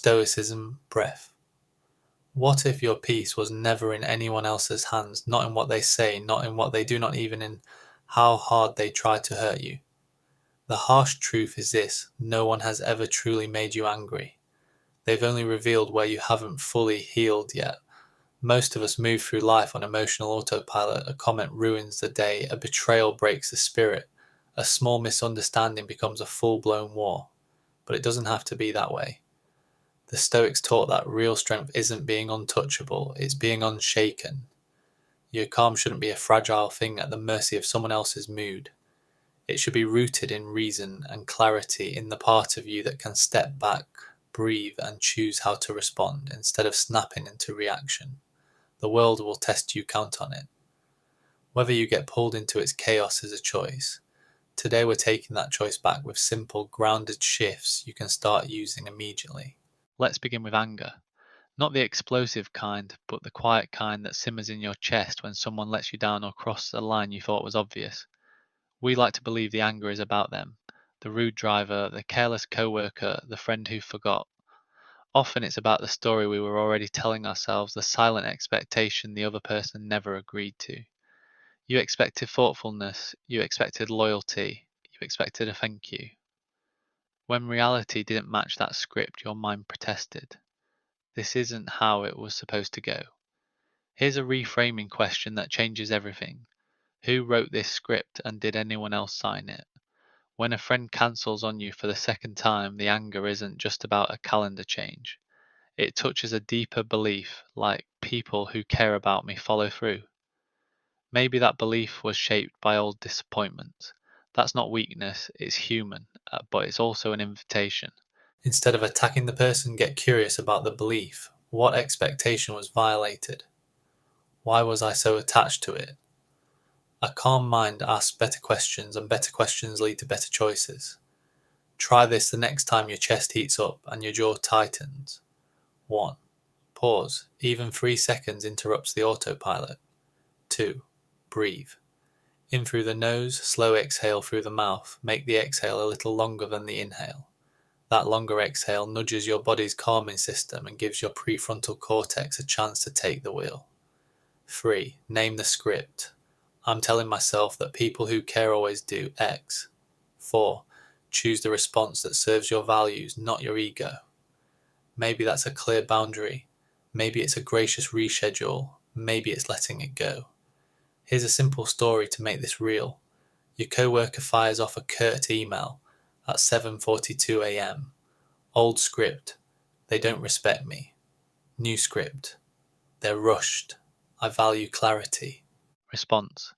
Stoicism Breath. What if your peace was never in anyone else's hands, not in what they say, not in what they do, not even in how hard they try to hurt you? The harsh truth is this: no one has ever truly made you angry. They've only revealed where you haven't fully healed yet. Most of us move through life on emotional autopilot. A comment ruins the day, a betrayal breaks the spirit, a small misunderstanding becomes a full-blown war. But it doesn't have to be that way. The Stoics taught that real strength isn't being untouchable, it's being unshaken. Your calm shouldn't be a fragile thing at the mercy of someone else's mood. It should be rooted in reason and clarity, in the part of you that can step back, breathe, and choose how to respond instead of snapping into reaction. The world will test you, count on it. Whether you get pulled into its chaos is a choice. Today we're taking that choice back with simple, grounded shifts you can start using immediately. Let's begin with anger. Not the explosive kind, but the quiet kind that simmers in your chest when someone lets you down or crosses a line you thought was obvious. We like to believe the anger is about them. The rude driver, the careless co-worker, the friend who forgot. Often it's about the story we were already telling ourselves, the silent expectation the other person never agreed to. You expected thoughtfulness, you expected loyalty, you expected a thank you. When reality didn't match that script, your mind protested. This isn't how it was supposed to go. Here's a reframing question that changes everything. Who wrote this script and did anyone else sign it? When a friend cancels on you for the second time, the anger isn't just about a calendar change. It touches a deeper belief, like people who care about me follow through. Maybe that belief was shaped by old disappointments. That's not weakness, it's human, but it's also an invitation. Instead of attacking the person, get curious about the belief. What expectation was violated? Why was I so attached to it? A calm mind asks better questions, and better questions lead to better choices. Try this the next time your chest heats up and your jaw tightens. 1. Pause. Even 3 seconds interrupts the autopilot. 2. Breathe. In through the nose, slow exhale through the mouth. Make the exhale a little longer than the inhale. That longer exhale nudges your body's calming system and gives your prefrontal cortex a chance to take the wheel. 3. Name the script. I'm telling myself that people who care always do X. 4. Choose the response that serves your values, not your ego. Maybe that's a clear boundary. Maybe it's a gracious reschedule. Maybe it's letting it go. Here's a simple story to make this real. Your coworker fires off a curt email at 7:42 a.m. Old script. They don't respect me. New script. They're rushed. I value clarity. Response.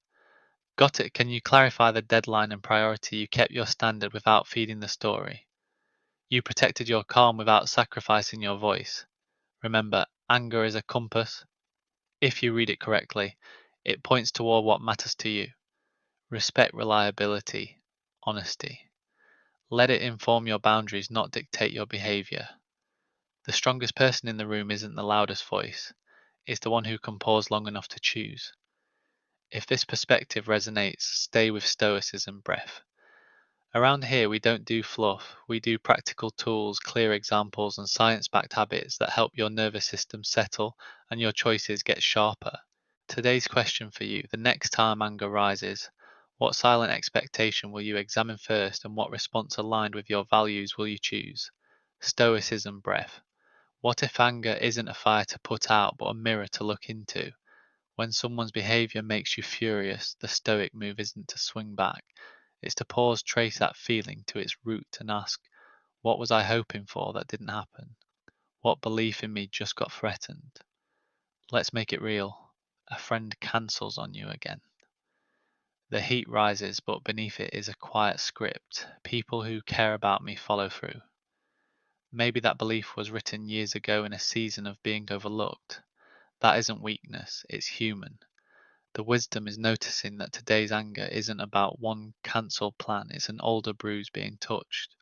Got it. Can you clarify the deadline and priority? You kept your standard without feeding the story. You protected your calm without sacrificing your voice. Remember, anger is a compass. If you read it correctly, it points toward what matters to you. Respect reliability, honesty. Let it inform your boundaries, not dictate your behavior. The strongest person in the room isn't the loudest voice. It's the one who can pause long enough to choose. If this perspective resonates, stay with Stoicism Breath. Around here, we don't do fluff. We do practical tools, clear examples, and science-backed habits that help your nervous system settle and your choices get sharper. Today's question for you: the next time anger rises, what silent expectation will you examine first, and what response aligned with your values will you choose? Stoicism Breath. What if anger isn't a fire to put out, but a mirror to look into? When someone's behavior makes you furious, the stoic move isn't to swing back. It's to pause, trace that feeling to its root, and ask, what was I hoping for that didn't happen? What belief in me just got threatened? Let's make it real. A friend cancels on you again. The heat rises, but beneath it is a quiet script. People who care about me follow through. Maybe that belief was written years ago in a season of being overlooked. That isn't weakness, it's human. The wisdom is noticing that today's anger isn't about one cancelled plan, it's an older bruise being touched.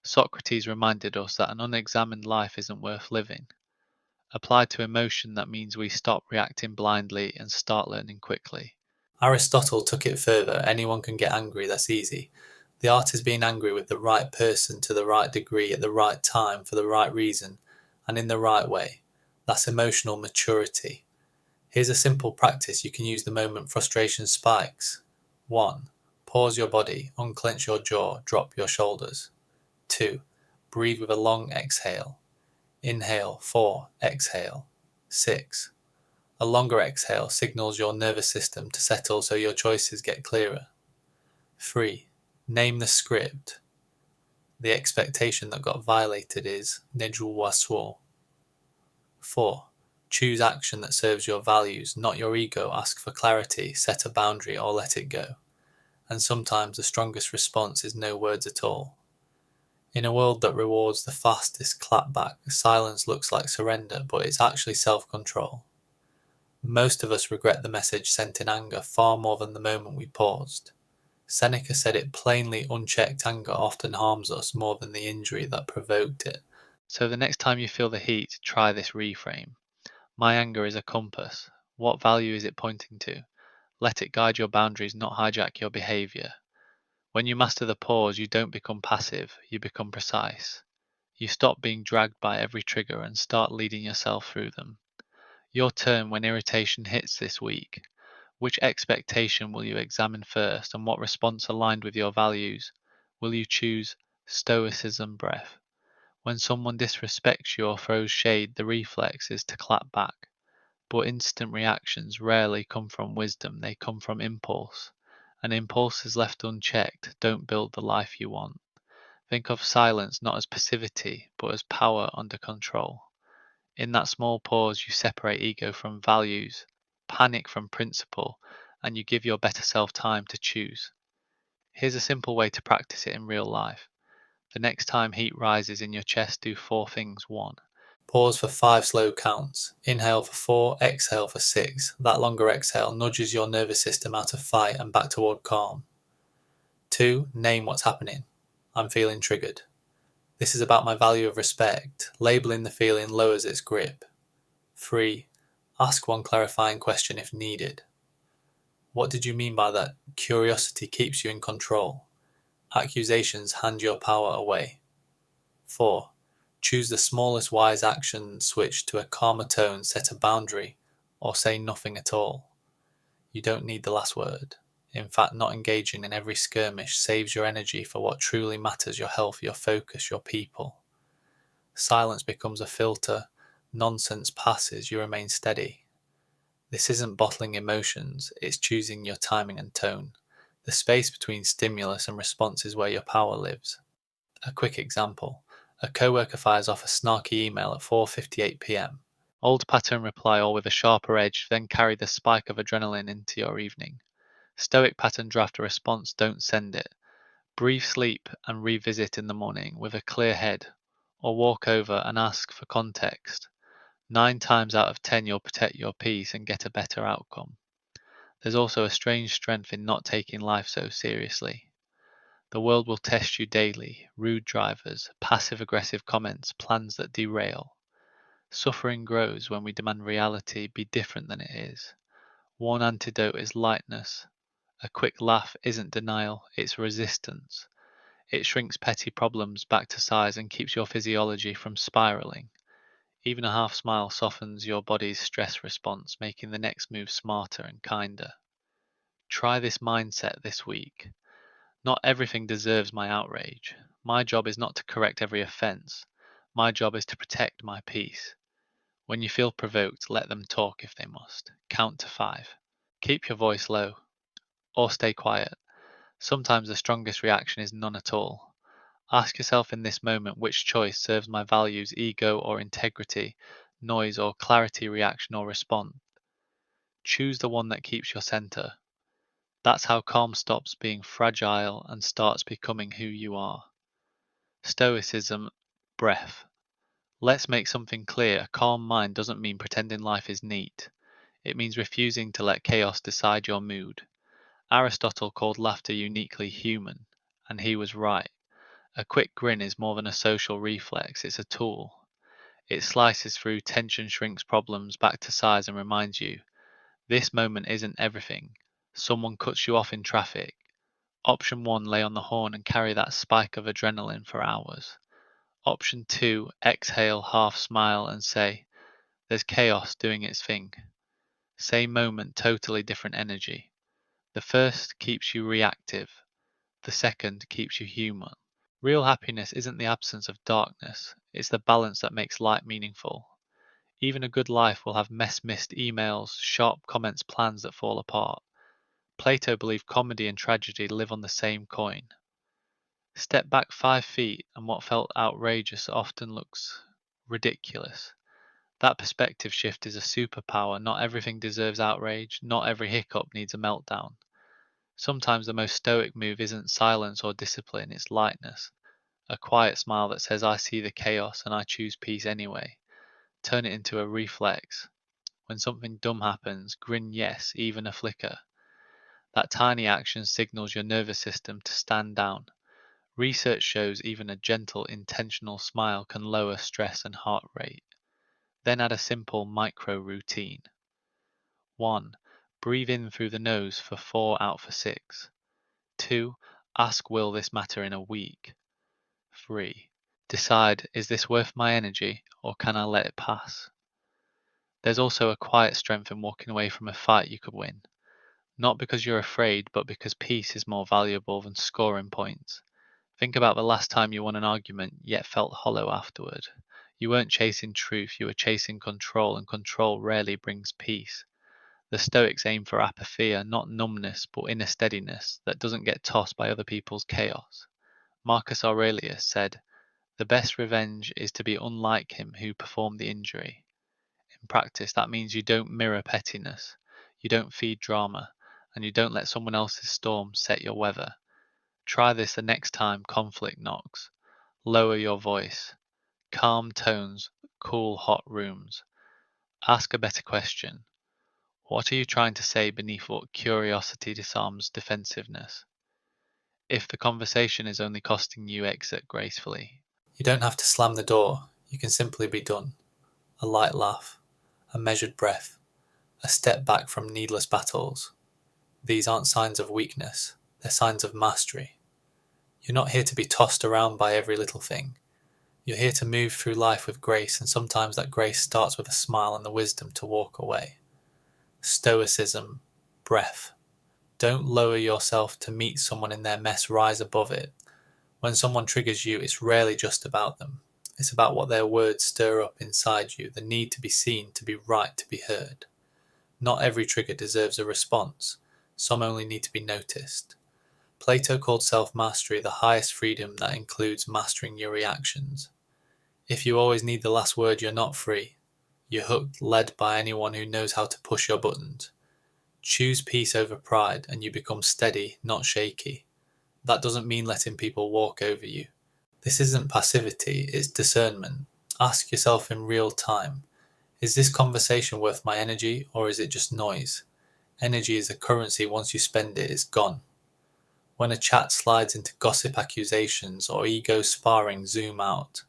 Socrates reminded us that an unexamined life isn't worth living. Applied to emotion, that means we stop reacting blindly and start learning quickly. Aristotle took it further. Anyone can get angry, that's easy. The art is being angry with the right person to the right degree at the right time for the right reason and in the right way. That's emotional maturity. Here's a simple practice you can use the moment frustration spikes. 1. Pause your body, unclench your jaw, drop your shoulders. 2. Breathe with a long exhale. Inhale 4, exhale 6. A longer exhale signals your nervous system to settle so your choices get clearer. 3. Name the script. The expectation that got violated is ne jouer soit. 4. Choose action that serves your values, not your ego. Ask for clarity, set a boundary, or let it go. And sometimes the strongest response is no words at all. In a world that rewards the fastest clapback, silence looks like surrender, but it's actually self-control. Most of us regret the message sent in anger far more than the moment we paused. Seneca said it plainly, unchecked anger often harms us more than the injury that provoked it. So the next time you feel the heat, try this reframe. My anger is a compass. What value is it pointing to? Let it guide your boundaries, not hijack your behavior. When you master the pause, you don't become passive, you become precise. You stop being dragged by every trigger and start leading yourself through them. Your turn when irritation hits this week. Which expectation will you examine first, and what response aligned with your values? Will you choose Stoicism Breath? When someone disrespects you or throws shade, the reflex is to clap back. But instant reactions rarely come from wisdom, they come from impulse. And impulses left unchecked don't build the life you want. Think of silence not as passivity, but as power under control. In that small pause, you separate ego from values, panic from principle, and you give your better self time to choose. Here's a simple way to practice it in real life. The next time heat rises in your chest, do 4 things. 1. Pause for 5 slow counts. Inhale for 4, exhale for 6. That longer exhale nudges your nervous system out of fight and back toward calm. 2. Name what's happening. I'm feeling triggered. This is about my value of respect. Labeling the feeling lowers its grip. 3. Ask one clarifying question if needed. What did you mean by that? Curiosity keeps you in control. Accusations hand your power away. 4. Choose the smallest wise action, switch to a calmer tone, set a boundary, or say nothing at all. You don't need the last word. In fact, not engaging in every skirmish saves your energy for what truly matters: your health, your focus, your people. Silence becomes a filter. Nonsense passes, you remain steady. This isn't bottling emotions, it's choosing your timing and tone. The space between stimulus and response is where your power lives. A quick example. A coworker fires off a snarky email at 4:58 p.m. Old pattern reply, or with a sharper edge, then carry the spike of adrenaline into your evening. Stoic pattern, draft a response, don't send it. Brief sleep and revisit in the morning with a clear head, or walk over and ask for context. 9 times out of 10 you'll protect your peace and get a better outcome. There's also a strange strength in not taking life so seriously. The world will test you daily: rude drivers, passive-aggressive comments, plans that derail. Suffering grows when we demand reality be different than it is. One antidote is lightness. A quick laugh isn't denial, it's resistance. It shrinks petty problems back to size and keeps your physiology from spiraling. Even a half smile softens your body's stress response, making the next move smarter and kinder. Try this mindset this week. Not everything deserves my outrage. My job is not to correct every offense. My job is to protect my peace. When you feel provoked, let them talk if they must. Count to 5. Keep your voice low, or stay quiet. Sometimes the strongest reaction is none at all. Ask yourself in this moment which choice serves my values: ego or integrity, noise or clarity, reaction or response. Choose the one that keeps your center. That's how calm stops being fragile and starts becoming who you are. Stoicism Breath. Let's make something clear: a calm mind doesn't mean pretending life is neat. It means refusing to let chaos decide your mood. Aristotle called laughter uniquely human, and he was right. A quick grin is more than a social reflex, it's a tool. It slices through tension, shrinks problems back to size, and reminds you, this moment isn't everything. Someone cuts you off in traffic. Option 1, lay on the horn and carry that spike of adrenaline for hours. Option 2, exhale, half smile and say, there's chaos doing its thing. Same moment, totally different energy. The first keeps you reactive. The second keeps you human. Real happiness isn't the absence of darkness, it's the balance that makes light meaningful. Even a good life will have missed emails, sharp comments, plans that fall apart. Plato believed comedy and tragedy live on the same coin. Step back 5 feet and what felt outrageous often looks ridiculous. That perspective shift is a superpower. Not everything deserves outrage, not every hiccup needs a meltdown. Sometimes the most stoic move isn't silence or discipline, it's lightness. A quiet smile that says, I see the chaos and I choose peace anyway. Turn it into a reflex. When something dumb happens, grin yes, even a flicker. That tiny action signals your nervous system to stand down. Research shows even a gentle, intentional smile can lower stress and heart rate. Then add a simple micro routine. 1. Breathe in through the nose for 4 out for 6. 2. Ask, will this matter in a week? 3. Decide, is this worth my energy or can I let it pass? There's also a quiet strength in walking away from a fight you could win. Not because you're afraid, but because peace is more valuable than scoring points. Think about the last time you won an argument yet felt hollow afterward. You weren't chasing truth, you were chasing control, and control rarely brings peace. The Stoics aim for apatheia, not numbness, but inner steadiness that doesn't get tossed by other people's chaos. Marcus Aurelius said, the best revenge is to be unlike him who performed the injury. In practice, that means you don't mirror pettiness, you don't feed drama, and you don't let someone else's storm set your weather. Try this the next time conflict knocks. Lower your voice. Calm tones, cool hot rooms. Ask a better question. What are you trying to say beneath what curiosity disarms defensiveness? If the conversation is only costing you, exit gracefully. You don't have to slam the door, you can simply be done. A light laugh, a measured breath, a step back from needless battles. These aren't signs of weakness, they're signs of mastery. You're not here to be tossed around by every little thing. You're here to move through life with grace, and sometimes that grace starts with a smile and the wisdom to walk away. Stoicism Breath. Don't lower yourself to meet someone in their mess, rise above it. When someone triggers you, it's rarely just about them. It's about what their words stir up inside you, the need to be seen, to be right, to be heard. Not every trigger deserves a response. Some only need to be noticed. Plato called self-mastery the highest freedom that includes mastering your reactions. If you always need the last word, you're not free. You're hooked, led by anyone who knows how to push your buttons. Choose peace over pride and you become steady, not shaky. That doesn't mean letting people walk over you. This isn't passivity, it's discernment. Ask yourself in real time, is this conversation worth my energy or is it just noise? Energy is a currency, once you spend it, it's gone. When a chat slides into gossip accusations or ego sparring, zoom out.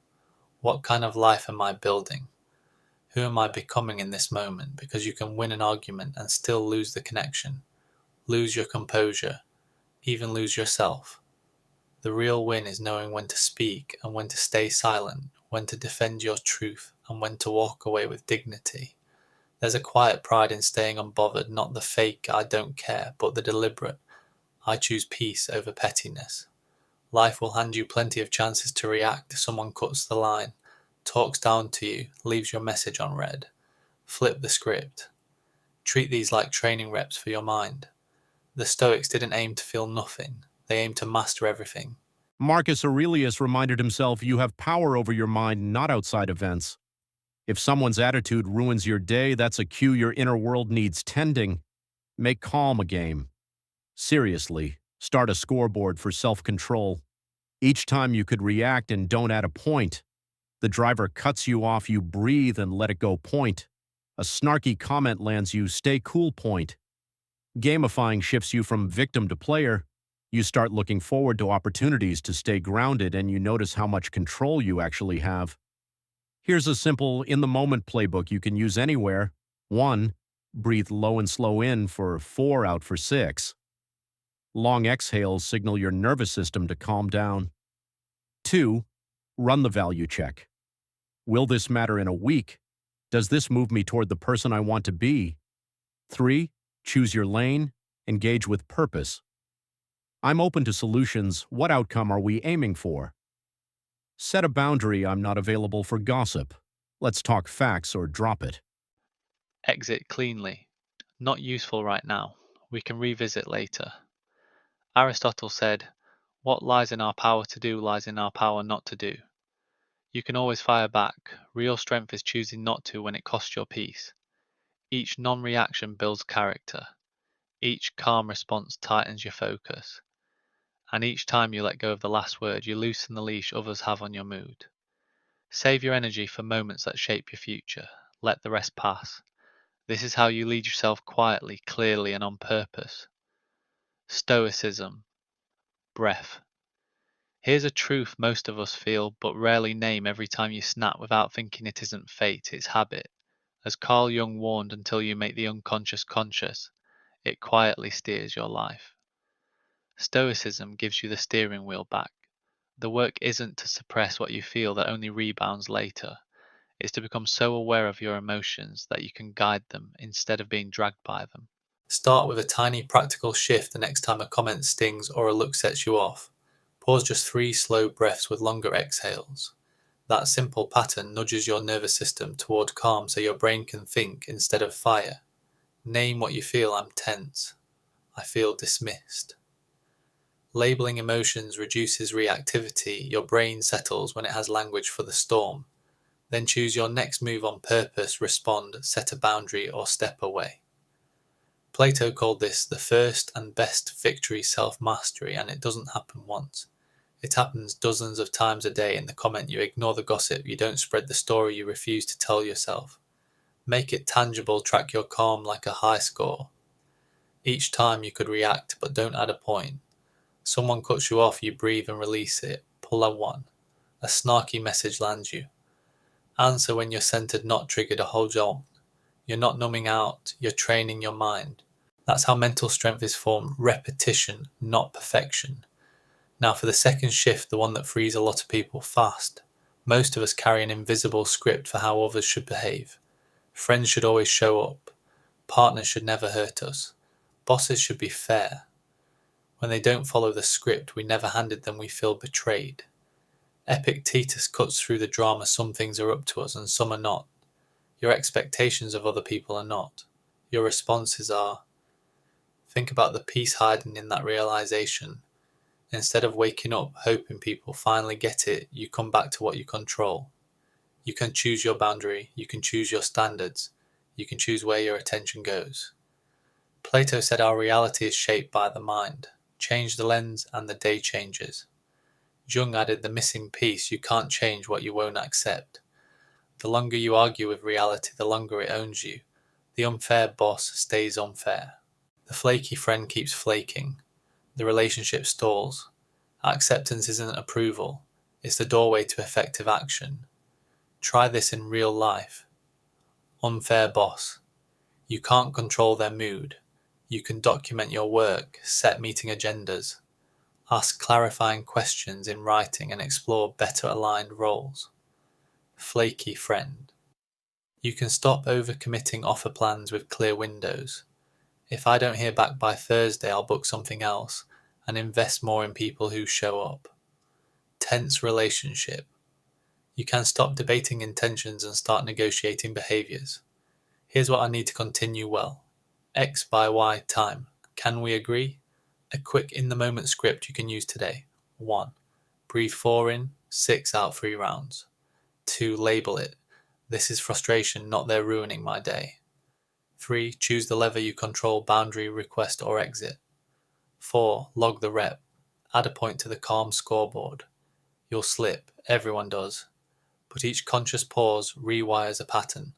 What kind of life am I building? Who am I becoming in this moment? Because you can win an argument and still lose the connection, lose your composure, even lose yourself. The real win is knowing when to speak and when to stay silent, when to defend your truth and when to walk away with dignity. There's a quiet pride in staying unbothered, not the fake I don't care, but the deliberate I choose peace over pettiness. Life will hand you plenty of chances to react. Someone cuts the line, talks down to you, leaves your message unread. Flip the script. Treat these like training reps for your mind. The Stoics didn't aim to feel nothing, they aimed to master everything. Marcus Aurelius reminded himself you have power over your mind, not outside events. If someone's attitude ruins your day, that's a cue your inner world needs tending. Make calm a game. Seriously, start a scoreboard for self-control. Each time you could react and don't add a point. The driver cuts you off, you breathe and let it go point. A snarky comment lands you, stay cool point. Gamifying shifts you from victim to player. You start looking forward to opportunities to stay grounded and you notice how much control you actually have. Here's a simple in-the-moment playbook you can use anywhere. 1. Breathe low and slow in for 4 out for 6. Long exhales signal your nervous system to calm down. 2. Run the value check. Will this matter in a week? Does this move me toward the person I want to be? 3. Choose your lane. Engage with purpose. I'm open to solutions. What outcome are we aiming for? Set a boundary. I'm not available for gossip. Let's talk facts or drop it. Exit cleanly. Not useful right now. We can revisit later. Aristotle said, "What lies in our power to do lies in our power not to do." You can always fire back. Real strength is choosing not to when it costs your peace. Each non-reaction builds character. Each calm response tightens your focus. And each time you let go of the last word, you loosen the leash others have on your mood. Save your energy for moments that shape your future. Let the rest pass. This is how you lead yourself quietly, clearly, and on purpose. Stoicism Breath. Here's a truth most of us feel but rarely name every time you snap without thinking it isn't fate, it's habit. As Carl Jung warned, until you make the unconscious conscious, it quietly steers your life. Stoicism gives you the steering wheel back. The work isn't to suppress what you feel that only rebounds later. It's to become so aware of your emotions that you can guide them instead of being dragged by them. Start with a tiny practical shift the next time a comment stings or a look sets you off. Pause just 3 slow breaths with longer exhales. That simple pattern nudges your nervous system toward calm so your brain can think instead of fire. Name what you feel. I'm tense. I feel dismissed. Labeling emotions reduces reactivity. Your brain settles when it has language for the storm. Then choose your next move on purpose, respond, set a boundary, or step away. Plato called this the first and best victory self-mastery, and it doesn't happen once. It happens dozens of times a day in the comment you ignore the gossip, you don't spread the story you refuse to tell yourself. Make it tangible, track your calm like a high score. Each time you could react, but don't add a point. Someone cuts you off, you breathe and release it. Pull a 1. A snarky message lands you. Answer when you're centered, not triggered, a hold on. You're not numbing out, you're training your mind. That's how mental strength is formed. Repetition, not perfection. Now for the second shift, the one that frees a lot of people fast. Most of us carry an invisible script for how others should behave. Friends should always show up. Partners should never hurt us. Bosses should be fair. When they don't follow the script we never handed them, we feel betrayed. Epictetus cuts through the drama. Some things are up to us and some are not. Your expectations of other people are not. Your responses are. Think about the peace hiding in that realization. Instead of waking up hoping people finally get it, you come back to what you control. You can choose your boundary, you can choose your standards, you can choose where your attention goes. Plato said our reality is shaped by the mind. Change the lens and the day changes. Jung added the missing piece, you can't change what you won't accept. The longer you argue with reality, the longer it owns you. The unfair boss stays unfair. The flaky friend keeps flaking. The relationship stalls. Acceptance isn't approval, it's the doorway to effective action. Try this in real life. Unfair boss. You can't control their mood. You can document your work, set meeting agendas, ask clarifying questions in writing and explore better aligned roles. Flaky friend. You can stop overcommitting offer plans with clear windows. If I don't hear back by Thursday, I'll book something else and invest more in people who show up. Tense relationship. You can stop debating intentions and start negotiating behaviors. Here's what I need to continue well. X by Y time. Can we agree? A quick in-the-moment script you can use today. 1. Breathe 4 in, 6 out 3 rounds. 2. Label it. This is frustration, not they're ruining my day. 3. Choose the lever you control, boundary, request, or exit. 4. Log the rep. Add a point to the calm scoreboard. You'll slip, everyone does. But each conscious pause rewires a pattern.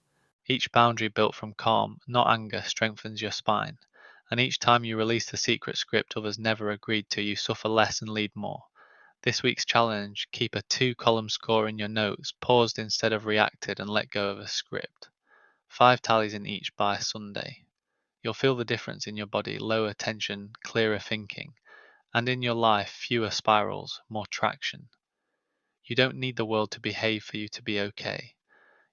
Each boundary built from calm, not anger, strengthens your spine. And each time you release the secret script others never agreed to, you suffer less and lead more. This week's challenge, keep a 2-column score in your notes, paused instead of reacted, and let go of a script. 5 tallies in each by Sunday. You'll feel the difference in your body, lower tension, clearer thinking. And in your life, fewer spirals, more traction. You don't need the world to behave for you to be okay.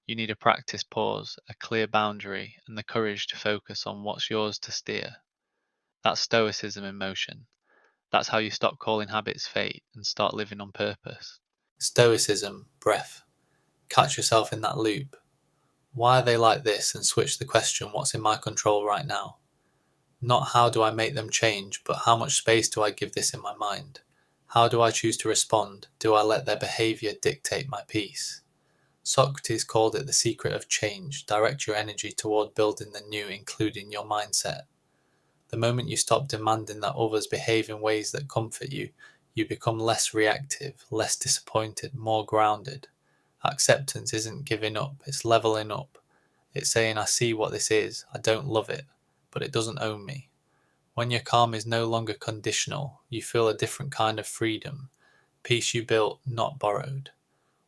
You need a practice pause, a clear boundary, and the courage to focus on what's yours to steer. That's Stoicism in motion. That's how you stop calling habits fate and start living on purpose. Stoicism Breath. Catch yourself in that loop. Why are they like this, and switch the question, what's in my control right now? Not how do I make them change, but how much space do I give this in my mind? How do I choose to respond? Do I let their behaviour dictate my peace? Socrates called it the secret of change. Direct your energy toward building the new, including your mindset. The moment you stop demanding that others behave in ways that comfort you, you become less reactive, less disappointed, more grounded. Acceptance isn't giving up, it's leveling up. It's saying, I see what this is, I don't love it, but it doesn't own me. When your calm is no longer conditional, you feel a different kind of freedom, peace you built, not borrowed.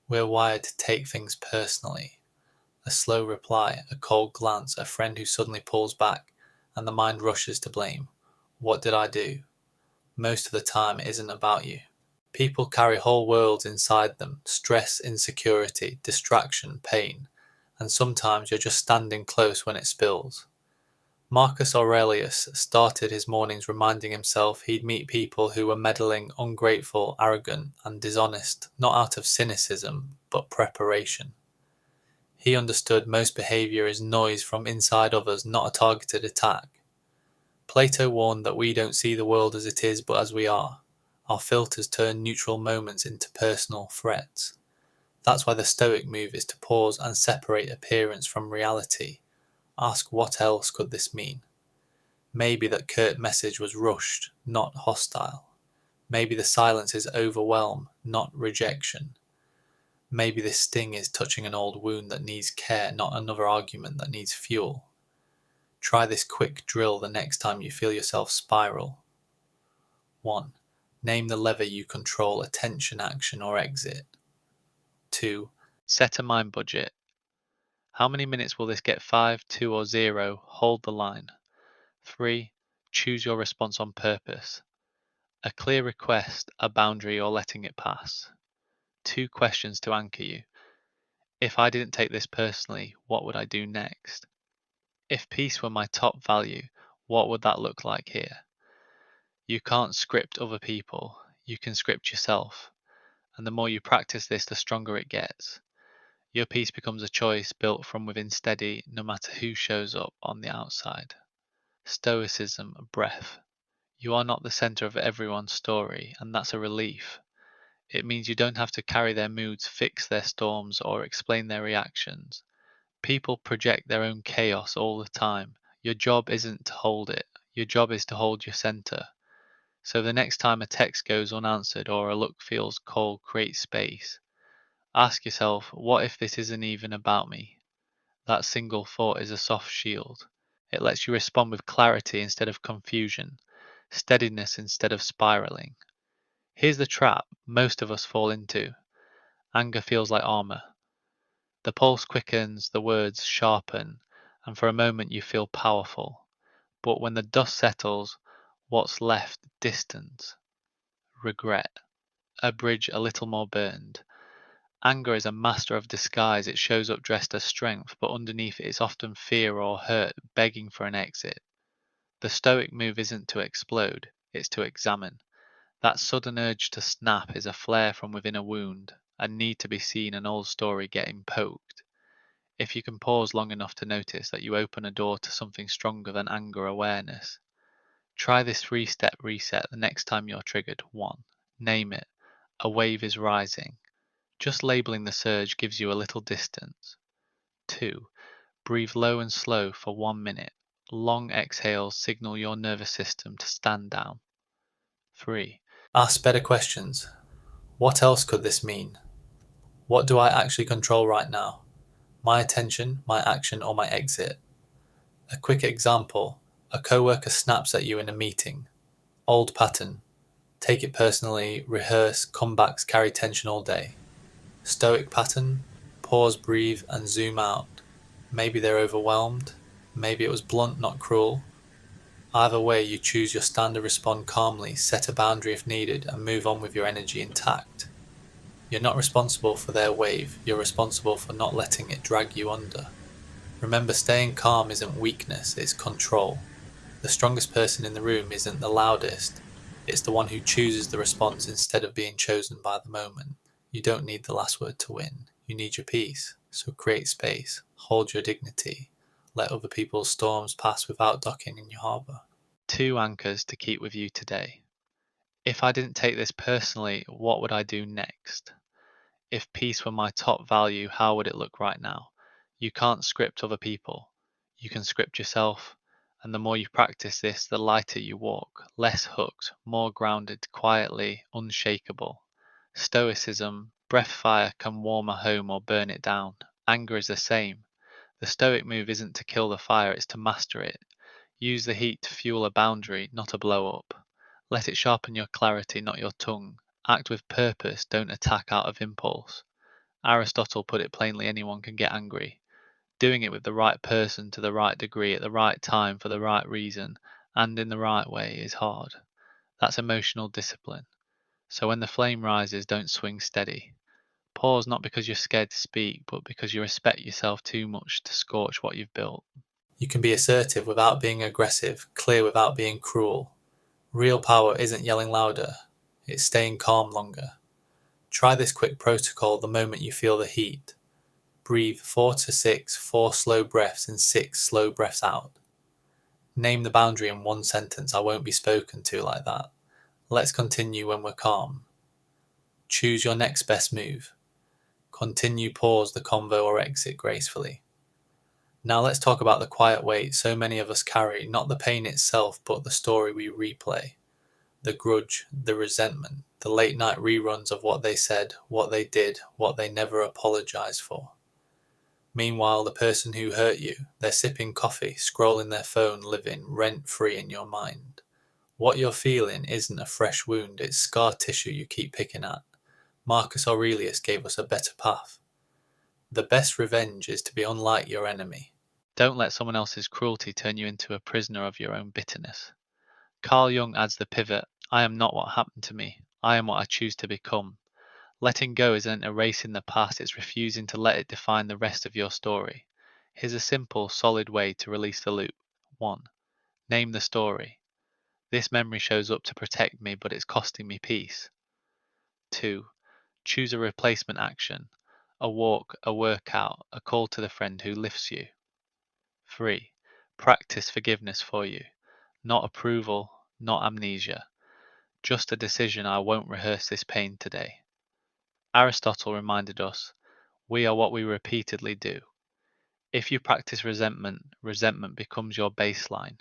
We're wired to take things personally. A slow reply, a cold glance, a friend who suddenly pulls back, and the mind rushes to blame. What did I do? Most of the time it isn't about you. People carry whole worlds inside them, stress, insecurity, distraction, pain, and sometimes you're just standing close when it spills. Marcus Aurelius started his mornings reminding himself he'd meet people who were meddling, ungrateful, arrogant, and dishonest, not out of cynicism, but preparation. He understood most behaviour is noise from inside others, not a targeted attack. Plato warned that we don't see the world as it is, but as we are. Our filters turn neutral moments into personal threats. That's why the Stoic move is to pause and separate appearance from reality. Ask, what else could this mean? Maybe that curt message was rushed, not hostile. Maybe the silence is overwhelm, not rejection. Maybe this sting is touching an old wound that needs care, not another argument that needs fuel. Try this quick drill the next time you feel yourself spiral. 1. Name the lever you control, attention, action, or exit. 2. Set a mind budget. How many minutes will this get? 5, 2, or 0? Hold the line. 3. Choose your response on purpose. A clear request, a boundary, or letting it pass. 2 questions to anchor you. If I didn't take this personally, what would I do next? If peace were my top value, what would that look like here? You can't script other people, you can script yourself. And the more you practice this, the stronger it gets. Your peace becomes a choice built from within, steady, no matter who shows up on the outside. Stoicism Breath. You are not the center of everyone's story, and that's a relief. It means you don't have to carry their moods, fix their storms, or explain their reactions. People project their own chaos all the time. Your job isn't to hold it. Your job is to hold your center. So the next time a text goes unanswered or a look feels cold, create space. Ask yourself, what if this isn't even about me? That single thought is a soft shield. It lets you respond with clarity instead of confusion, steadiness instead of spiraling. Here's the trap most of us fall into. Anger feels like armor. The pulse quickens, the words sharpen, and for a moment you feel powerful. But when the dust settles, what's left? Distance, regret, a bridge a little more burned. Anger is a master of disguise. It shows up dressed as strength, but underneath it is often fear or hurt, begging for an exit. The Stoic move isn't to explode, it's to examine. That sudden urge to snap is a flare from within a wound, a need to be seen, an old story getting poked. If you can pause long enough to notice that you open a door to something stronger than anger awareness. Try this 3-step reset the next time you're triggered. 1. Name it. A wave is rising. Just labeling the surge gives you a little distance. 2. Breathe low and slow for 1 minute. Long exhales signal your nervous system to stand down. 3. Ask better questions. What else could this mean? What do I actually control right now? My attention, my action, or my exit? A quick example. A coworker snaps at you in a meeting. Old pattern. Take it personally, rehearse, comebacks carry tension all day. Stoic pattern. Pause, breathe, and zoom out. Maybe they're overwhelmed. Maybe it was blunt, not cruel. Either way, you choose your stand to respond calmly, set a boundary if needed, and move on with your energy intact. You're not responsible for their wave, you're responsible for not letting it drag you under. Remember, staying calm isn't weakness, it's control. The strongest person in the room isn't the loudest, it's the one who chooses the response instead of being chosen by the moment. You don't need the last word to win, you need your peace. So create space, hold your dignity, let other people's storms pass without docking in your harbour. 2 anchors to keep with you today. If I didn't take this personally, what would I do next? If peace were my top value, how would it look right now? You can't script other people. You can script yourself. And the more you practice this, the lighter you walk, less hooked, more grounded, quietly unshakable. Stoicism, breath fire can warm a home or burn it down. Anger is the same. The Stoic move isn't to kill the fire, it's to master it. Use the heat to fuel a boundary, not a blow up. Let it sharpen your clarity, not your tongue. Act with purpose, don't attack out of impulse. Aristotle put it plainly, anyone can get angry. Doing it with the right person to the right degree at the right time for the right reason and in the right way is hard. That's emotional discipline. So when the flame rises, don't swing steady. Pause not because you're scared to speak, but because you respect yourself too much to scorch what you've built. You can be assertive without being aggressive, clear without being cruel. Real power isn't yelling louder, it's staying calm longer. Try this quick protocol the moment you feel the heat. Breathe 4 to 6 4 slow breaths and 6 slow breaths out. Name the boundary in one sentence. I won't be spoken to like that. Let's continue when we're calm. Choose your next best move. Continue, pause the convo or exit gracefully. Now let's talk about the quiet weight so many of us carry, not the pain itself, but the story we replay. The grudge, the resentment, the late night reruns of what they said, what they did, what they never apologized for. Meanwhile, the person who hurt you, they're sipping coffee, scrolling their phone, living rent-free in your mind. What you're feeling isn't a fresh wound, it's scar tissue you keep picking at. Marcus Aurelius gave us a better path. The best revenge is to be unlike your enemy. Don't let someone else's cruelty turn you into a prisoner of your own bitterness. Carl Jung adds the pivot, I am not what happened to me, I am what I choose to become. Letting go isn't erasing the past, it's refusing to let it define the rest of your story. Here's a simple, solid way to release the loop. 1. Name the story. This memory shows up to protect me, but it's costing me peace. 2. Choose a replacement action. A walk, a workout, a call to the friend who lifts you. 3. Practice forgiveness for you. Not approval, not amnesia. Just a decision, I won't rehearse this pain today. Aristotle reminded us, we are what we repeatedly do. If you practice resentment, resentment becomes your baseline.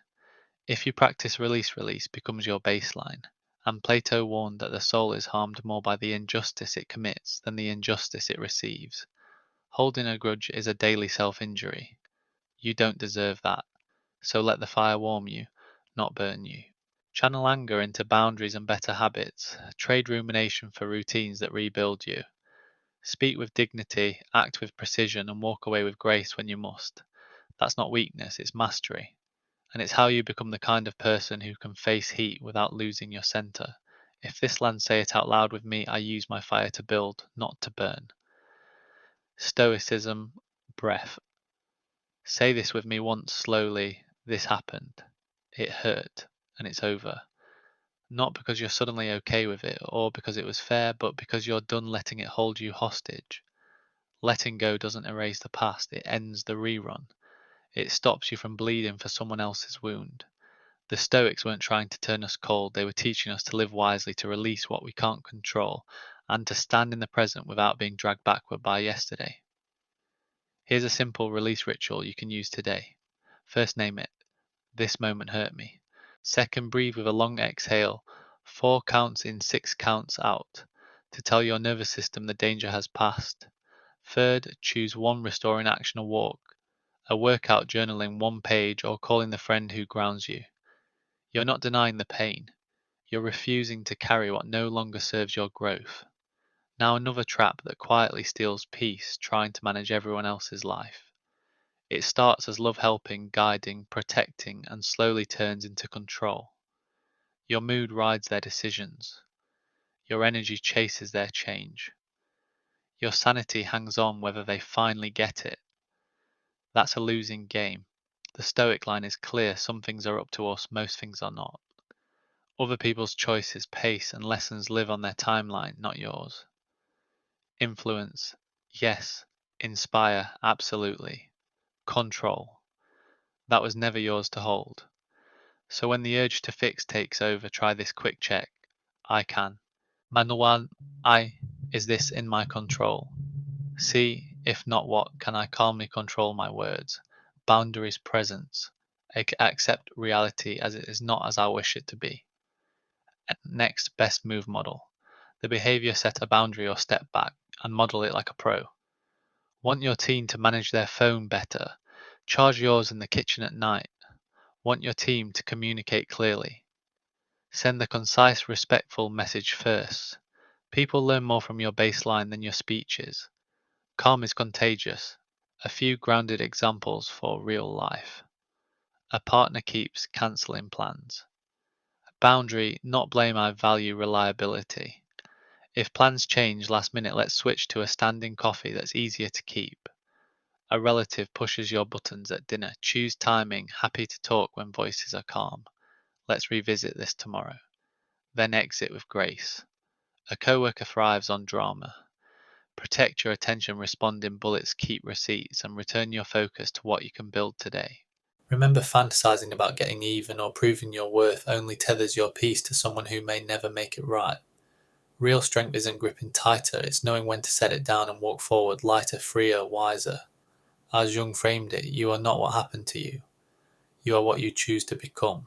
If you practice release, release becomes your baseline. And Plato warned that the soul is harmed more by the injustice it commits than the injustice it receives. Holding a grudge is a daily self-injury. You don't deserve that, so let the fire warm you, not burn you. Channel anger into boundaries and better habits. Trade rumination for routines that rebuild you. Speak with dignity, act with precision, and walk away with grace when you must. That's not weakness, it's mastery. And it's how you become the kind of person who can face heat without losing your center. If this land say it out loud with me, I use my fire to build, not to burn. Stoicism Breath. Say this with me once slowly. This happened. It hurt, and it's over. Not because you're suddenly okay with it, or because it was fair, but because you're done letting it hold you hostage. Letting go doesn't erase the past, it ends the rerun. It stops you from bleeding for someone else's wound. The Stoics weren't trying to turn us cold, they were teaching us to live wisely, to release what we can't control, and to stand in the present without being dragged backward by yesterday. Here's a simple release ritual you can use today. First, name it. This moment hurt me. Second, breathe with a long exhale. 4 counts in, 6 counts out, to tell your nervous system the danger has passed. Third, choose one restoring action, a walk, a workout, journaling 1 page, or calling the friend who grounds you. You're not denying the pain. You're refusing to carry what no longer serves your growth. Now another trap that quietly steals peace, trying to manage everyone else's life. It starts as love helping, guiding, protecting, and slowly turns into control. Your mood rides their decisions. Your energy chases their change. Your sanity hangs on whether they finally get it. That's a losing game. The Stoic line is clear: some things are up to us, most things are not. Other people's choices, pace, and lessons live on their timeline, not yours. Influence, yes. Inspire, absolutely. Control, that was never yours to hold. So when the urge to fix takes over, try this quick check. I can. Manual I, is this in my control? See, if not what, can I calmly control my words? Boundaries presence. Accept reality as it is not as I wish it to be. Next, best move model. The behavior set a boundary or step back and model it like a pro. Want your team to manage their phone better? Charge yours in the kitchen at night. Want your team to communicate clearly? Send the concise, respectful message first. People learn more from your baseline than your speeches. Calm is contagious. A few grounded examples for real life. A partner keeps cancelling plans. Boundary, not blame, I value reliability. If plans change last minute, let's switch to a standing coffee that's easier to keep. A relative pushes your buttons at dinner. Choose timing, happy to talk when voices are calm. Let's revisit this tomorrow. Then exit with grace. A coworker thrives on drama. Protect your attention, respond in bullets, keep receipts, and return your focus to what you can build today. Remember, fantasizing about getting even or proving your worth only tethers your peace to someone who may never make it right. Real strength isn't gripping tighter, it's knowing when to set it down and walk forward lighter, freer, wiser. As Jung framed it, you are not what happened to you. You are what you choose to become.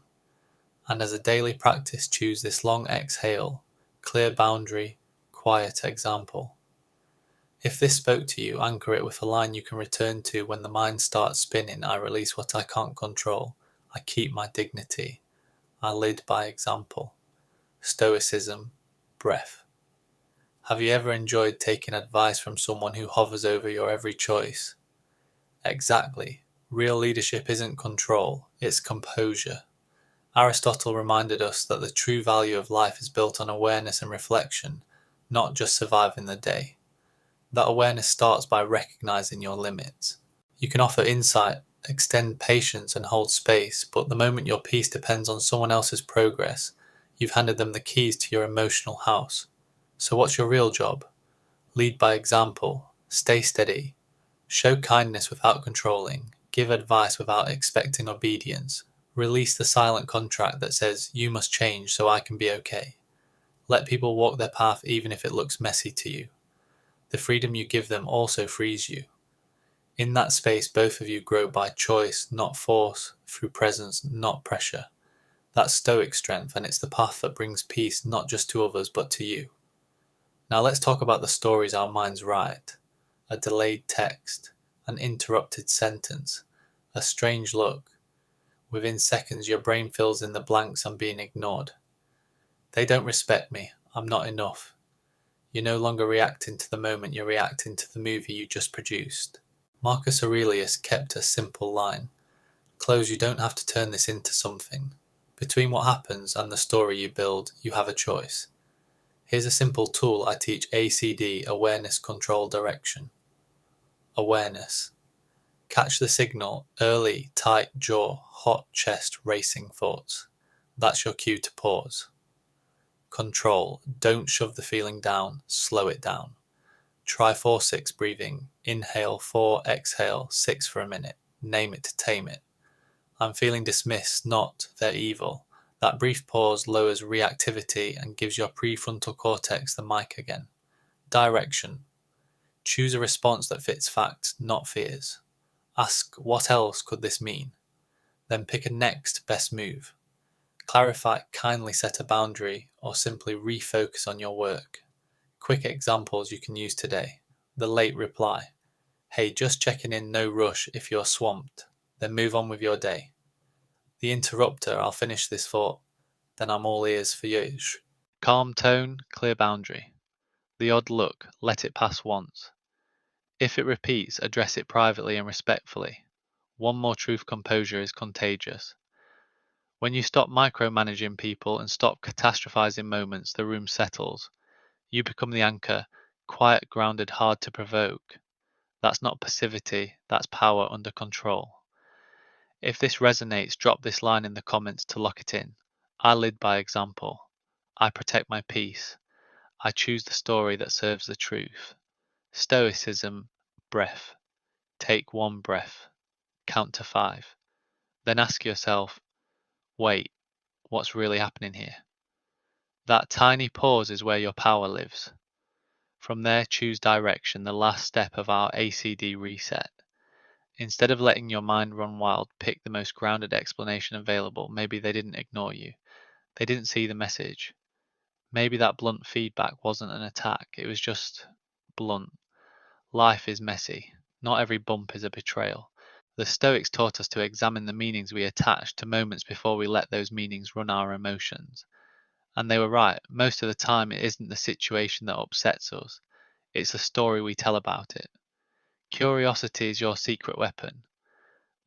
And as a daily practice, choose this long exhale, clear boundary, quiet example. If this spoke to you, anchor it with a line you can return to when the mind starts spinning. I release what I can't control. I keep my dignity. I lead by example. Stoicism Breath. Have you ever enjoyed taking advice from someone who hovers over your every choice? Exactly. Real leadership isn't control, it's composure. Aristotle reminded us that the true value of life is built on awareness and reflection, not just surviving the day. That awareness starts by recognizing your limits. You can offer insight, extend patience, and hold space, but the moment your peace depends on someone else's progress, you've handed them the keys to your emotional house. So what's your real job? Lead by example, stay steady, show kindness without controlling, give advice without expecting obedience, release the silent contract that says you must change so I can be okay. Let people walk their path even if it looks messy to you. The freedom you give them also frees you. In that space, both of you grow by choice, not force, through presence, not pressure. That's Stoic strength, and it's the path that brings peace not just to others but to you. Now let's talk about the stories our minds write. A delayed text, an interrupted sentence, a strange look. Within seconds, your brain fills in the blanks I'm being ignored. They don't respect me. I'm not enough. You're no longer reacting to the moment, you're reacting to the movie you just produced. Marcus Aurelius kept a simple line. Close, you don't have to turn this into something. Between what happens and the story you build, you have a choice. Here's a simple tool I teach: ACD, Awareness, Control, Direction. Awareness. Catch the signal: early, tight jaw, hot chest, racing thoughts. That's your cue to pause. Control. Don't shove the feeling down, slow it down. Try 4-6 breathing. Inhale 4, exhale 6 for a minute. Name it to tame it. I'm feeling dismissed, not they're evil. That brief pause lowers reactivity and gives your prefrontal cortex the mic again. Direction. Choose a response that fits facts, not fears. Ask, what else could this mean? Then pick a next best move. Clarify, kindly set a boundary, or simply refocus on your work. Quick examples you can use today. The late reply. Hey, just checking in, no rush if you're swamped. Then move on with your day. The interrupter, I'll finish this thought. Then I'm all ears for you. Calm tone, clear boundary. The odd look, let it pass once. If it repeats, address it privately and respectfully. One more truth: composure is contagious. When you stop micromanaging people and stop catastrophizing moments, the room settles. You become the anchor, quiet, grounded, hard to provoke. That's not passivity, that's power under control. If this resonates, drop this line in the comments to lock it in. I lead by example. I protect my peace. I choose the story that serves the truth. Stoicism Breath. Take one breath. Count to 5. Then ask yourself, wait, what's really happening here? That tiny pause is where your power lives. From there, choose direction, the last step of our ACD reset. Instead of letting your mind run wild, pick the most grounded explanation available. Maybe they didn't ignore you. They didn't see the message. Maybe that blunt feedback wasn't an attack, it was just blunt. Life is messy. Not every bump is a betrayal. The Stoics taught us to examine the meanings we attach to moments before we let those meanings run our emotions. And they were right. Most of the time, it isn't the situation that upsets us, it's the story we tell about it. Curiosity is your secret weapon.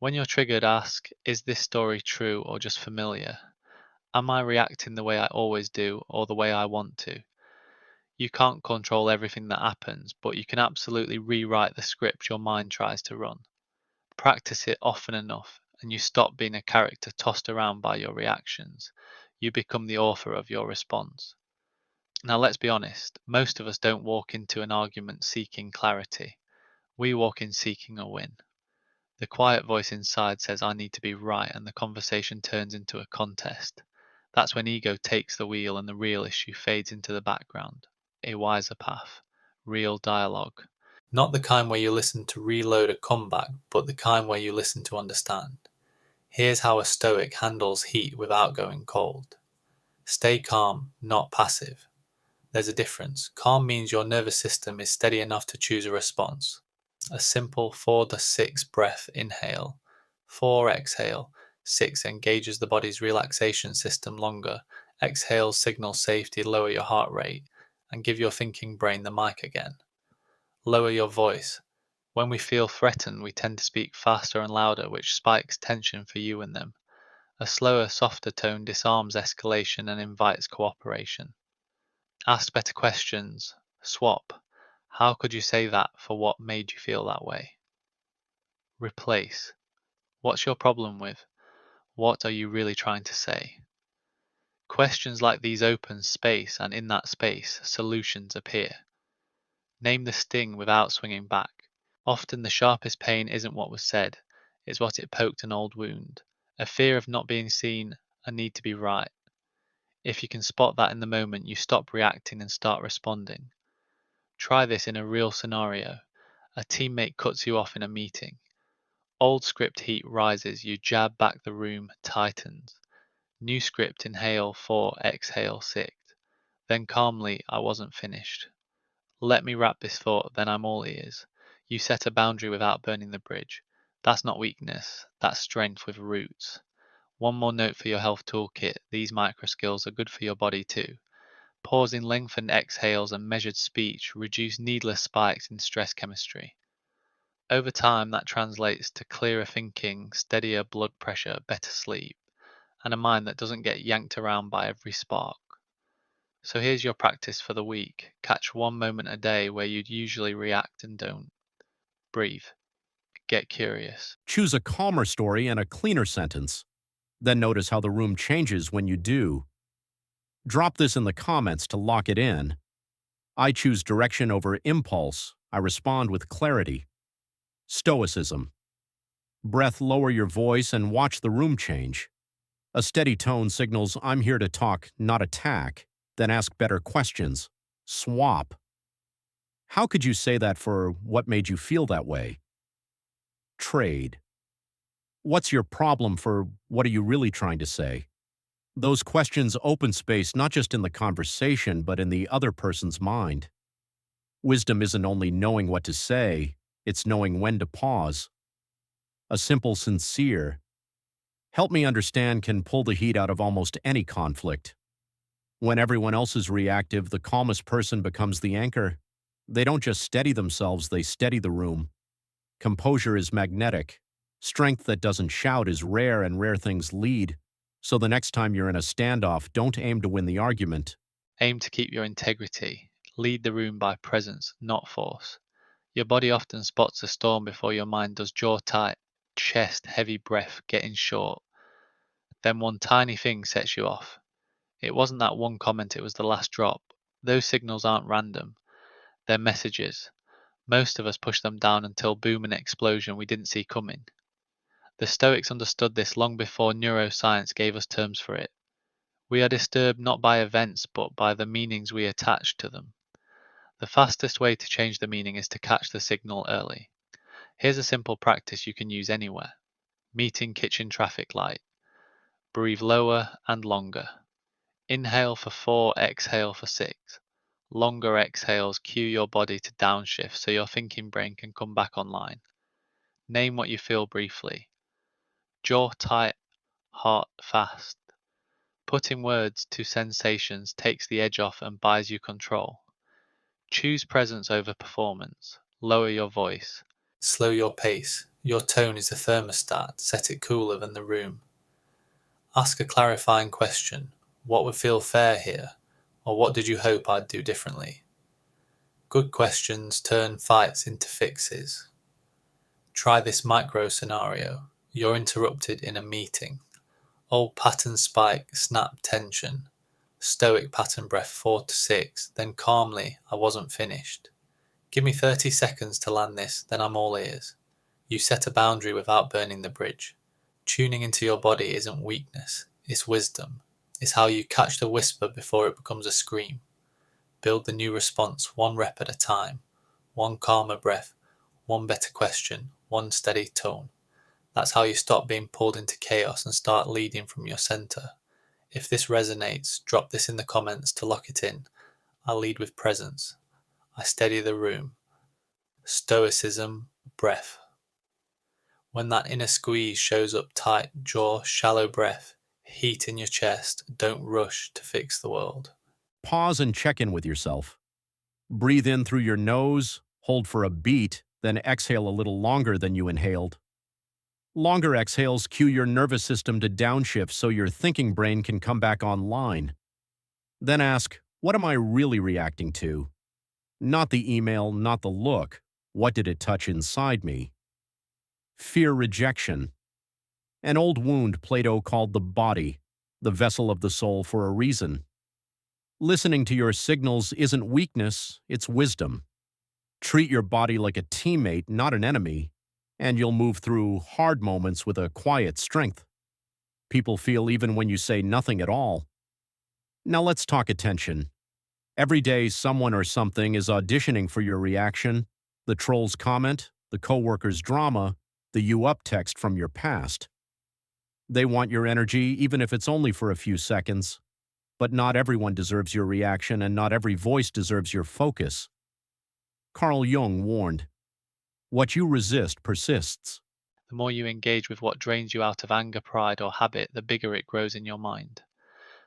When you're triggered, ask, is this story true or just familiar? Am I reacting the way I always do or the way I want to? You can't control everything that happens, but you can absolutely rewrite the script your mind tries to run. Practice it often enough, and you stop being a character tossed around by your reactions. You become the author of your response. Now, let's be honest, most of us don't walk into an argument seeking clarity. We walk in seeking a win. The quiet voice inside says, I need to be right, and the conversation turns into a contest. That's when ego takes the wheel and the real issue fades into the background. A wiser path. Real dialogue. Not the kind where you listen to reload a comeback, but the kind where you listen to understand. Here's how a Stoic handles heat without going cold. Stay calm, not passive. There's a difference. Calm means your nervous system is steady enough to choose a response. A simple 4-6 breath inhale, 4 exhale, 6 engages the body's relaxation system longer, exhale signals safety, lower your heart rate, and give your thinking brain the mic again. Lower your voice. When we feel threatened, we tend to speak faster and louder, which spikes tension for you and them. A slower, softer tone disarms escalation and invites cooperation. Ask better questions. Swap. How could you say that for what made you feel that way? Replace. What's your problem with? What are you really trying to say? Questions like these open space, and in that space, solutions appear. Name the sting without swinging back. Often the sharpest pain isn't what was said, it's what it poked an old wound, a fear of not being seen, a need to be right. If you can spot that in the moment, you stop reacting and start responding. Try this in a real scenario. A teammate cuts you off in a meeting. Old script heat rises, you jab back, the room tightens. New script: inhale 4, exhale 6. Then calmly, I wasn't finished. Let me wrap this thought, then I'm all ears. You set a boundary without burning the bridge. That's not weakness, that's strength with roots. One more note for your health toolkit: these micro skills are good for your body too. Pausing, lengthened exhales, and measured speech reduce needless spikes in stress chemistry. Over time, that translates to clearer thinking, steadier blood pressure, better sleep, and a mind that doesn't get yanked around by every spark. So here's your practice for the week. Catch one moment a day where you'd usually react and don't. Breathe. Get curious. Choose a calmer story and a cleaner sentence. Then notice how the room changes when you do. Drop this in the comments to lock it in. I choose direction over impulse. I respond with clarity. Stoicism. Breath: lower your voice and watch the room change. A steady tone signals I'm here to talk, not attack. Then ask better questions. Swap. How could you say that for what made you feel that way? Trade. What's your problem for what are you really trying to say? Those questions open space not just in the conversation, but in the other person's mind. Wisdom isn't only knowing what to say, it's knowing when to pause. A simple, sincere, help me understand can pull the heat out of almost any conflict. When everyone else is reactive, the calmest person becomes the anchor. They don't just steady themselves, they steady the room. Composure is magnetic. Strength that doesn't shout is rare, and rare things lead. So the next time you're in a standoff, don't aim to win the argument. Aim to keep your integrity. Lead the room by presence, not force. Your body often spots a storm before your mind does. Jaw tight, chest, heavy breath, getting short. Then one tiny thing sets you off. It wasn't that one comment, it was the last drop. Those signals aren't random. They're messages. Most of us push them down until boom and explosion we didn't see coming. The Stoics understood this long before neuroscience gave us terms for it. We are disturbed not by events, but by the meanings we attach to them. The fastest way to change the meaning is to catch the signal early. Here's a simple practice you can use anywhere. Meeting kitchen traffic light. Breathe lower and longer. Inhale for 4, exhale for 6. Longer exhales cue your body to downshift so your thinking brain can come back online. Name what you feel briefly. Jaw tight, heart fast. Putting words to sensations takes the edge off and buys you control. Choose presence over performance. Lower your voice. Slow your pace. Your tone is a thermostat. Set it cooler than the room. Ask a clarifying question. What would feel fair here? Or what did you hope I'd do differently? Good questions turn fights into fixes. Try this micro scenario. You're interrupted in a meeting. Old pattern spike, snap tension. Stoic pattern breath 4 to 6, then calmly, I wasn't finished. Give me 30 seconds to land this, then I'm all ears. You set a boundary without burning the bridge. Tuning into your body isn't weakness, it's wisdom. It's how you catch the whisper before it becomes a scream. Build the new response one rep at a time. One calmer breath, one better question, one steady tone. That's how you stop being pulled into chaos and start leading from your center. If this resonates, drop this in the comments to lock it in. I lead with presence. I steady the room. Stoicism Breath. When that inner squeeze shows up, tight jaw, shallow breath, heat in your chest, don't rush to fix the world. Pause and check in with yourself. Breathe in through your nose, hold for a beat, then exhale a little longer than you inhaled. Longer exhales cue your nervous system to downshift so your thinking brain can come back online. Then ask, what am I really reacting to? Not the email, not the look. What did it touch inside me? Fear rejection. An old wound Plato called the body, the vessel of the soul, for a reason. Listening to your signals isn't weakness, it's wisdom. Treat your body like a teammate, not an enemy, and you'll move through hard moments with a quiet strength. People feel even when you say nothing at all. Now let's talk attention. Every day someone or something is auditioning for your reaction, the troll's comment, the coworker's drama, the you up text from your past. They want your energy even if it's only for a few seconds. But not everyone deserves your reaction, and not every voice deserves your focus. Carl Jung warned, what you resist persists. The more you engage with what drains you out of anger, pride, or habit, the bigger it grows in your mind.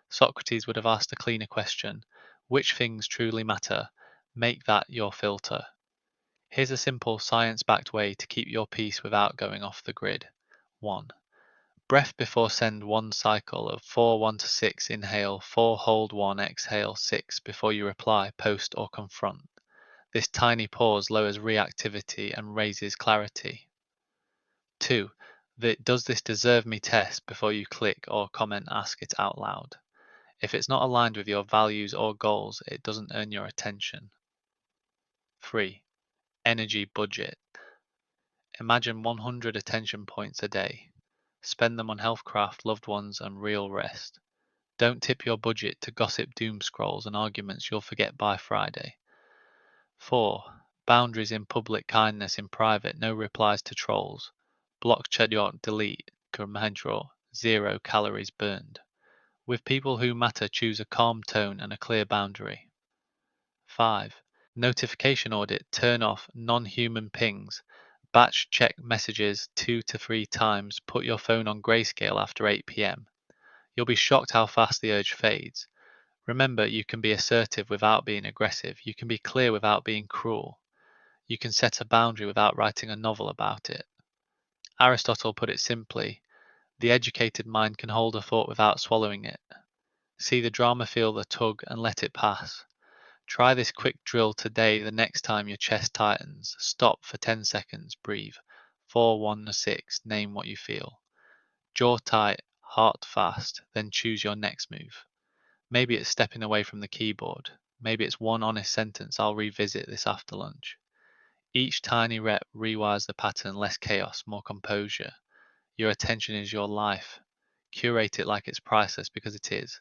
Socrates would have asked a cleaner question. Which things truly matter? Make that your filter. Here's a simple science-backed way to keep your peace without going off the grid. 1. Breath before send 1 cycle of 4, 1 to 6, inhale, 4, hold 1, exhale 6 before you reply, post, or confront. This tiny pause lowers reactivity and raises clarity. 2. Does this deserve me test before you click or comment, ask it out loud. If it's not aligned with your values or goals, it doesn't earn your attention. 3. Energy budget. Imagine 100 attention points a day. Spend them on healthcraft, loved ones, and real rest. Don't tip your budget to gossip, doom scrolls, and arguments you'll forget by Friday. 4. Boundaries in public, kindness in private, no replies to trolls. Block, chat, delete, draw, 0 calories burned. With people who matter, choose a calm tone and a clear boundary. 5. Notification audit, turn off non-human pings. Batch check messages 2 to 3 times. Put your phone on grayscale after 8 p.m. You'll be shocked how fast the urge fades. Remember, you can be assertive without being aggressive. You can be clear without being cruel. You can set a boundary without writing a novel about it. Aristotle put it simply, the educated mind can hold a thought without swallowing it. See the drama, feel the tug, and let it pass. Try this quick drill today. The next time your chest tightens, stop for 10 seconds, breathe. 4, 1, 6, name what you feel. Jaw tight, heart fast, then choose your next move. Maybe it's stepping away from the keyboard. Maybe it's one honest sentence I'll revisit this after lunch. Each tiny rep rewires the pattern, less chaos, more composure. Your attention is your life. Curate it like it's priceless because it is.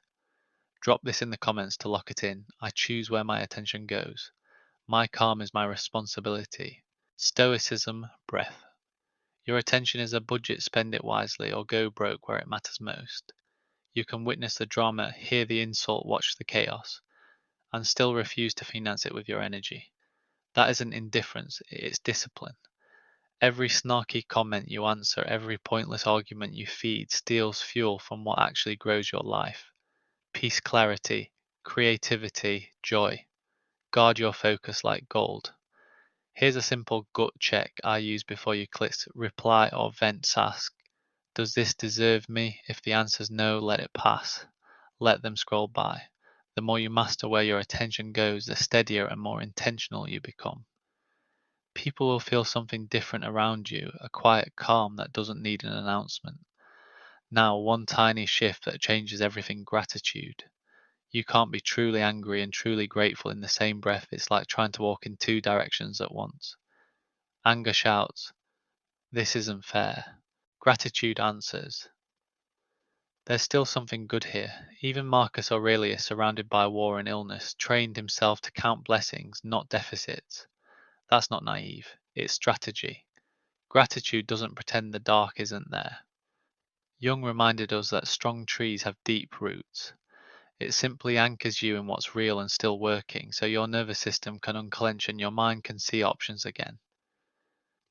Drop this in the comments to lock it in. I choose where my attention goes. My calm is my responsibility. Stoicism Breath. Your attention is a budget, spend it wisely, or go broke where it matters most. You can witness the drama, hear the insult, watch the chaos, and still refuse to finance it with your energy. That isn't indifference, it's discipline. Every snarky comment you answer, every pointless argument you feed steals fuel from what actually grows your life. Peace, clarity, creativity, joy. Guard your focus like gold. Here's a simple gut check I use before you click reply or vent. Ask, does this deserve me? If the answer's no, let it pass. Let them scroll by. The more you master where your attention goes, the steadier and more intentional you become. People will feel something different around you, a quiet calm that doesn't need an announcement. Now, one tiny shift that changes everything: gratitude. You can't be truly angry and truly grateful in the same breath. It's like trying to walk in two directions at once. Anger shouts, this isn't fair. Gratitude answers, there's still something good here. Even Marcus Aurelius, surrounded by war and illness, trained himself to count blessings, not deficits. That's not naive, it's strategy. Gratitude doesn't pretend the dark isn't there. Jung reminded us that strong trees have deep roots. It simply anchors you in what's real and still working, so your nervous system can unclench and your mind can see options again.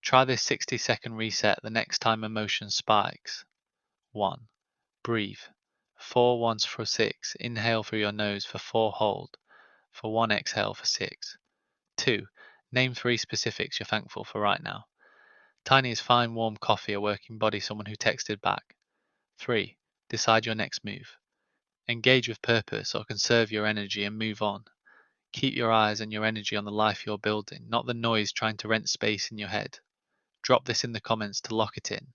Try this 60-second reset the next time emotion spikes. 1. Breathe. 4 once for 6. Inhale through your nose for 4, hold. For 1, exhale for 6. 2. Name 3 specifics you're thankful for right now. Tiny is fine, warm coffee, a working body, someone who texted back. 3. Decide your next move. Engage with purpose or conserve your energy and move on. Keep your eyes and your energy on the life you're building, not the noise trying to rent space in your head. Drop this in the comments to lock it in.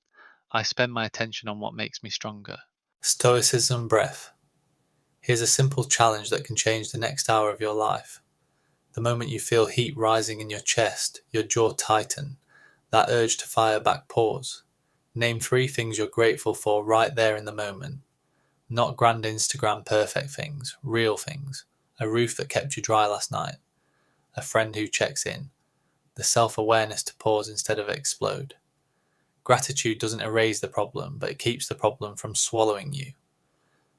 I spend my attention on what makes me stronger. Stoicism Breath. Here's a simple challenge that can change the next hour of your life. The moment you feel heat rising in your chest, your jaw tighten, that urge to fire back, pause. Name 3 things you're grateful for right there in the moment. Not grand Instagram perfect things, real things. A roof that kept you dry last night. A friend who checks in. The self-awareness to pause instead of explode. Gratitude doesn't erase the problem, but it keeps the problem from swallowing you.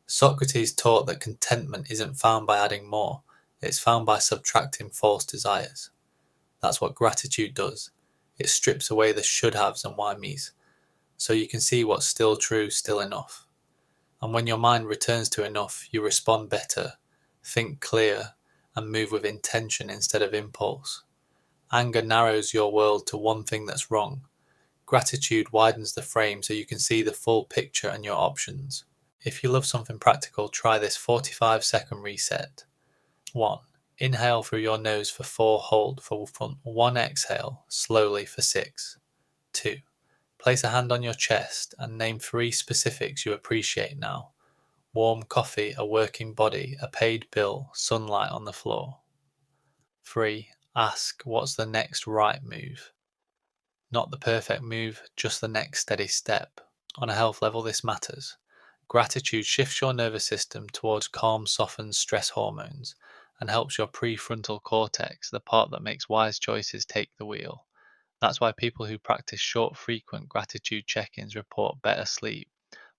Socrates taught that contentment isn't found by adding more, it's found by subtracting false desires. That's what gratitude does. It strips away the should-haves and why-me's, so you can see what's still true, still enough. And when your mind returns to enough, you respond better, think clear, and move with intention instead of impulse. Anger narrows your world to one thing that's wrong. Gratitude widens the frame so you can see the full picture and your options. If you love something practical, try this 45-second reset. 1. Inhale through your nose for 4, hold for 1, exhale slowly for 6. 2. Place a hand on your chest and name 3 specifics you appreciate now. Warm coffee, a working body, a paid bill, sunlight on the floor. 3. Ask, what's the next right move? Not the perfect move, just the next steady step. On a health level, this matters. Gratitude shifts your nervous system towards calm, softened stress hormones and helps your prefrontal cortex, the part that makes wise choices, take the wheel. That's why people who practice short, frequent gratitude check-ins report better sleep,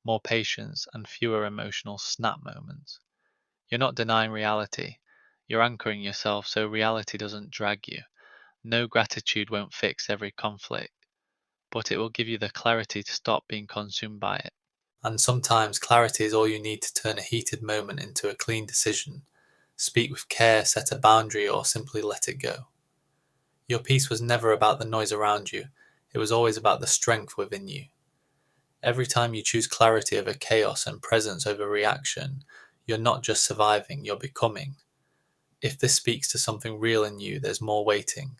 more patience, and fewer emotional snap moments. You're not denying reality. You're anchoring yourself so reality doesn't drag you. No, gratitude won't fix every conflict, but it will give you the clarity to stop being consumed by it. And sometimes clarity is all you need to turn a heated moment into a clean decision. Speak with care, set a boundary, or simply let it go. Your peace was never about the noise around you. It It was always about the strength within you. Every time you choose clarity over chaos and presence over reaction, you're not just surviving, you're becoming. If this speaks to something real in you, there's more waiting.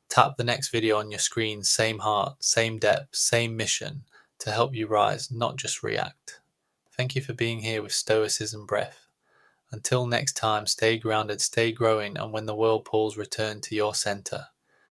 Tap the next video on your screen, same heart, same depth, same mission, to help you rise, not just react. Thank you for being here with Stoicism Breath. Until next time, stay grounded, stay growing, and when the whirlpools return to your center.